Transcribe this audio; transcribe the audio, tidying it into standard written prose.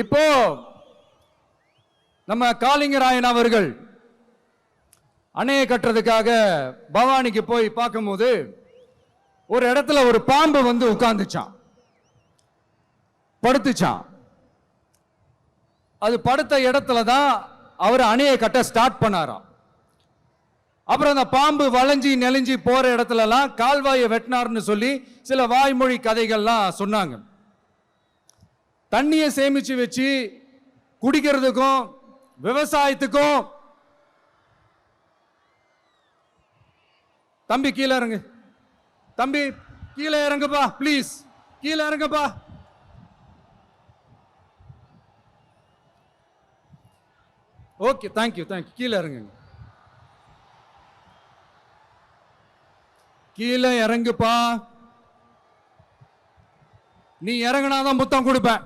இப்போ நம்ம காளிங்கராயன் அவர்கள் அணையை கட்டுறதுக்காக பவானிக்கு போய் பார்க்கும்போது ஒரு இடத்துல ஒரு பாம்பு வந்து உட்கார்ந்துச்சான், படுத்துச்சான். அது படுத்த இடத்துல தான் அவர் அணையை கட்ட ஸ்டார்ட் பண்ணாராம். அப்புறம் அந்த பாம்பு வளைஞ்சி நெளிஞ்சி போற இடத்துலலாம் கால்வாயை வெட்டினார்னு சொல்லி சில வாய்மொழி கதைகள்லாம் சொன்னாங்க. தண்ணியை சேமிச்சு வச்சு குடிக்கிறதுக்கும் விவசாயத்துக்கும். தம்பி கீழே இறங்கு, தம்பி கீழே இறங்குப்பா, ப்ளீஸ் கீழே இறங்குப்பா. Okay, thank you thank you. கீழே இறங்குங்க, கீழே இறங்குப்பா. நீ இறங்குனாதான் முத்தம் கொடுப்பேன்.